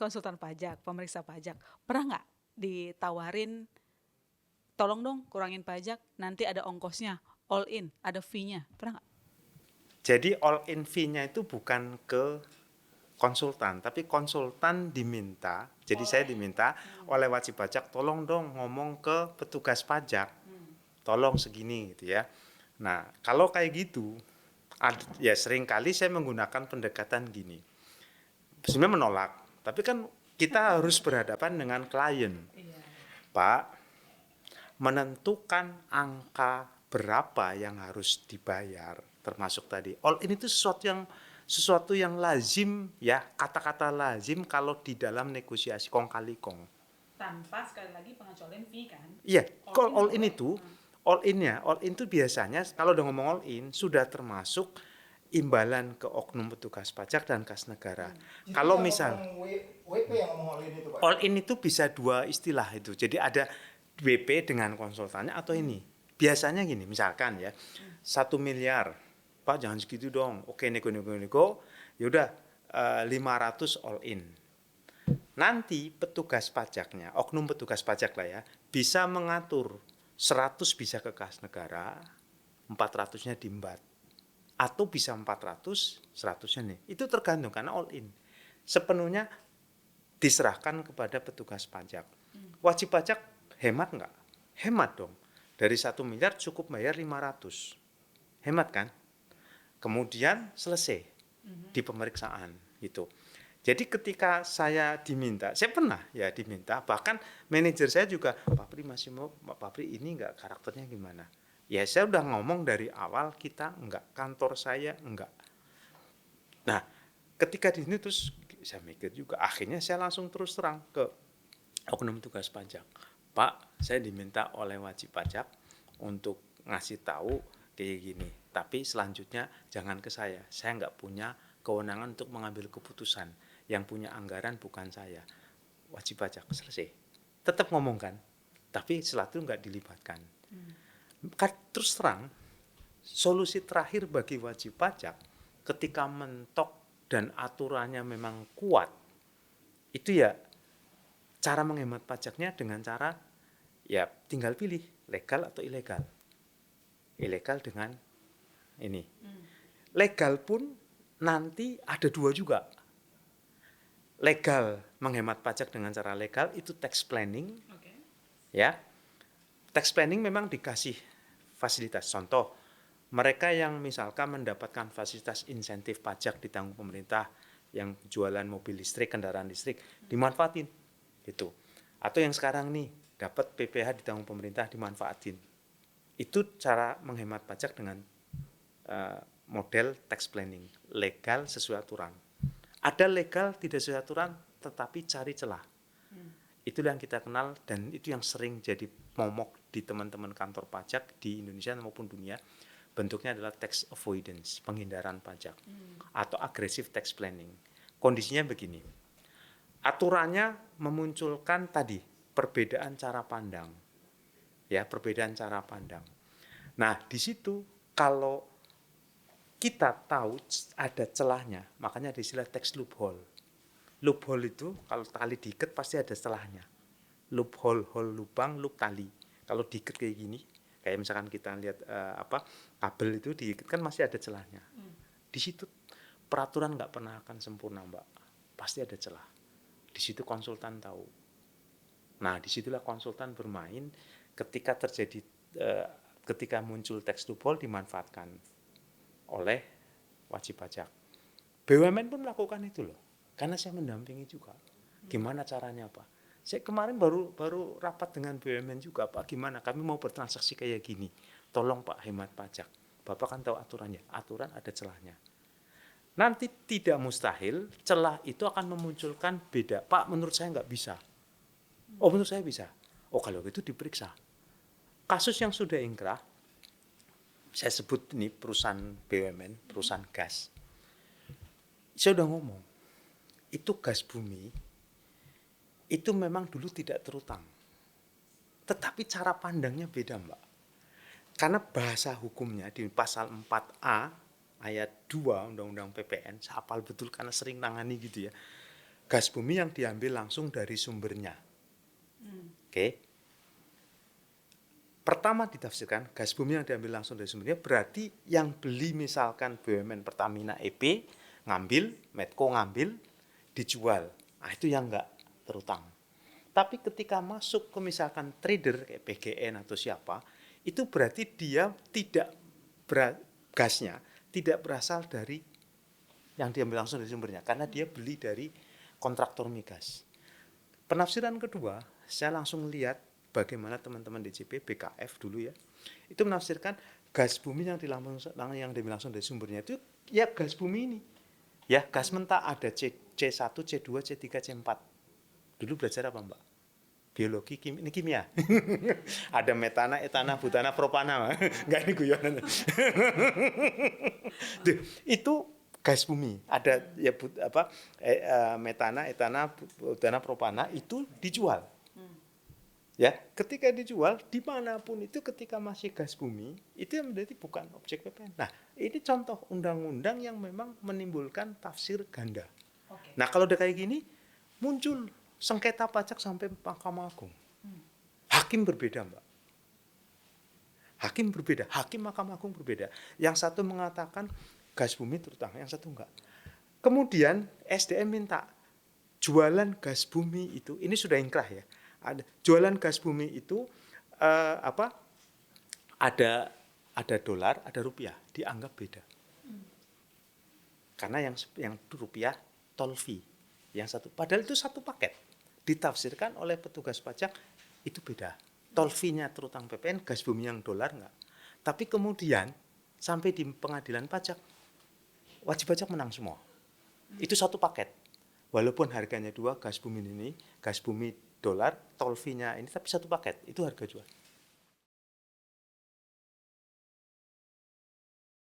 konsultan pajak, pemeriksa pajak, pernah nggak ditawarin, tolong dong kurangin pajak, nanti ada ongkosnya, all in, ada fee-nya, pernah nggak? Jadi all in fee-nya itu bukan ke konsultan, tapi konsultan diminta. Jadi saya diminta oleh wajib pajak, tolong dong ngomong ke petugas pajak, tolong segini gitu ya. Nah, kalau kayak gitu, ya sering kali saya menggunakan pendekatan gini. Sebenarnya menolak, tapi kan kita harus berhadapan dengan klien. Pak, menentukan angka berapa yang harus dibayar, termasuk tadi all in itu sesuatu yang lazim ya, kata-kata lazim kalau di dalam negosiasi kong kali kong. Tanpa sekali lagi pengecualian fee kan? Iya, All kalau in all in boleh. itu all in itu biasanya kalau udah ngomong all in sudah termasuk imbalan ke oknum petugas pajak dan kas negara. Itu Kalau yang misal ngomong WP yang ngomong all in itu, Pak. all in itu bisa dua istilah itu. Jadi ada WP dengan konsultannya atau ini. Biasanya gini, misalkan ya, 1 miliar, Pak jangan segitu dong. Oke, nego. Yaudah, 500 all in. Nanti petugas pajaknya, oknum petugas pajak lah ya, bisa mengatur 100 bisa ke kas negara, 400-nya diembat. Atau bisa 400, 100-nya nih. Itu tergantung karena all in. Sepenuhnya diserahkan kepada petugas pajak. Wajib pajak hemat nggak? Hemat dong. Dari 1 miliar cukup bayar 500. Hemat kan? Kemudian selesai di pemeriksaan gitu. Jadi ketika saya diminta, saya pernah ya diminta, bahkan manajer saya juga, Pak Pri masih mau, Pak Pri ini nggak karakternya gimana? Ya saya udah ngomong dari awal kita nggak, kantor saya nggak. Nah, ketika di sini terus saya mikir juga, akhirnya saya langsung terus terang ke oknum tugas pajak. Pak, saya diminta oleh wajib pajak untuk ngasih tahu kayak gini. Tapi selanjutnya jangan ke saya nggak punya kewenangan untuk mengambil keputusan. Yang punya anggaran bukan saya. Wajib pajak, selesai. Tetap ngomong kan, tapi setelah itu nggak dilibatkan. Terus terang, solusi terakhir bagi wajib pajak ketika mentok dan aturannya memang kuat, itu ya cara menghemat pajaknya dengan cara ya tinggal pilih legal atau ilegal. Ilegal dengan ini. Legal pun nanti ada dua juga. Legal menghemat pajak dengan cara legal itu tax planning. Oke. Ya. Tax planning memang dikasih fasilitas. Contoh, mereka yang misalkan mendapatkan fasilitas insentif pajak ditanggung pemerintah, yang jualan mobil listrik, kendaraan listrik, dimanfaatin. Itu. Atau yang sekarang nih, dapat PPh ditanggung pemerintah, dimanfaatin. Itu cara menghemat pajak dengan model tax planning. Legal sesuai aturan. Ada legal tidak sesuai aturan, tetapi cari celah. Itulah yang kita kenal dan itu yang sering jadi momok di teman-teman kantor pajak di Indonesia maupun dunia. Bentuknya adalah tax avoidance, penghindaran pajak, atau aggressive tax planning. Kondisinya begini, aturannya memunculkan tadi perbedaan cara pandang, ya perbedaan cara pandang. Nah di situ kalau kita tahu ada celahnya, makanya ada istilah tax loophole. Loophole itu kalau tali diikat pasti ada celahnya. Loophole, hole lubang, loop tali. Kalau diikat kayak gini, kayak misalkan kita lihat kabel itu diikat kan masih ada celahnya. Di situ peraturan nggak pernah akan sempurna, Mbak. Pasti ada celah. Di situ konsultan tahu. Nah, disitulah konsultan bermain ketika terjadi ketika muncul tax loophole dimanfaatkan oleh wajib pajak. BUMN pun melakukan itu loh, karena saya mendampingi juga. Gimana caranya Pak? Saya kemarin baru rapat dengan BUMN juga, Pak. Gimana? Kami mau bertransaksi kayak gini. Tolong Pak hemat pajak. Bapak kan tahu aturannya. Aturan ada celahnya. Nanti tidak mustahil celah itu akan memunculkan beda. Pak, menurut saya nggak bisa. Oh, menurut saya bisa. Oh, kalau gitu diperiksa. Kasus yang sudah ingkrah, saya sebut ini perusahaan BUMN, perusahaan gas. Saya udah ngomong, itu gas bumi, itu memang dulu tidak terutang. Tetapi cara pandangnya beda, Mbak. Karena bahasa hukumnya di pasal 4A ayat 2 Undang-Undang PPN, saya hafal betul karena sering nangani gitu ya. gas bumi yang diambil langsung dari sumbernya. Oke. Pertama ditafsirkan gas bumi yang diambil langsung dari sumbernya berarti yang beli misalkan BUMN Pertamina EP ngambil, Medco ngambil, dijual. Nah, itu yang enggak terutang. Tapi ketika masuk ke misalkan trader kayak PGN atau siapa, itu berarti dia tidak gasnya tidak berasal dari yang diambil langsung dari sumbernya karena dia beli dari kontraktor migas. Penafsiran kedua, saya langsung lihat bagaimana teman-teman DJP, BKF dulu ya, itu menafsirkan gas bumi yang diambil langsung dari sumbernya itu ya gas bumi ini. Ya, gas mentah ada C1, C2, C3, C4. Dulu belajar apa, Mbak? Biologi, ini kimia. Ada metana, etana, butana, propana. Enggak, ini guyonan. Itu gas bumi. Ada ya metana, etana, butana, propana itu dijual. Ya, ketika dijual dimanapun itu ketika masih gas bumi itu berarti bukan objek PPN. Nah, ini contoh undang-undang yang memang menimbulkan tafsir ganda. Oke. Nah, kalau udah kayak gini muncul sengketa pajak sampai Mahkamah Agung. Hakim berbeda, Mbak. Hakim berbeda, hakim Mahkamah Agung berbeda. Yang satu mengatakan gas bumi terutang, yang satu enggak. Kemudian SDM minta jualan gas bumi itu, ini sudah inkrah ya. Ada jualan gas bumi itu ada dolar, ada rupiah, dianggap beda. Karena yang rupiah tol fee, yang satu padahal itu satu paket. Ditafsirkan oleh petugas pajak itu beda. Tol fee-nya terutang PPN, gas bumi yang dolar enggak. Tapi kemudian sampai di pengadilan pajak wajib pajak menang semua. Itu satu paket. Walaupun harganya dua, gas bumi ini, gas bumi dolar, tol fee-nya ini, tapi satu paket, itu harga jual.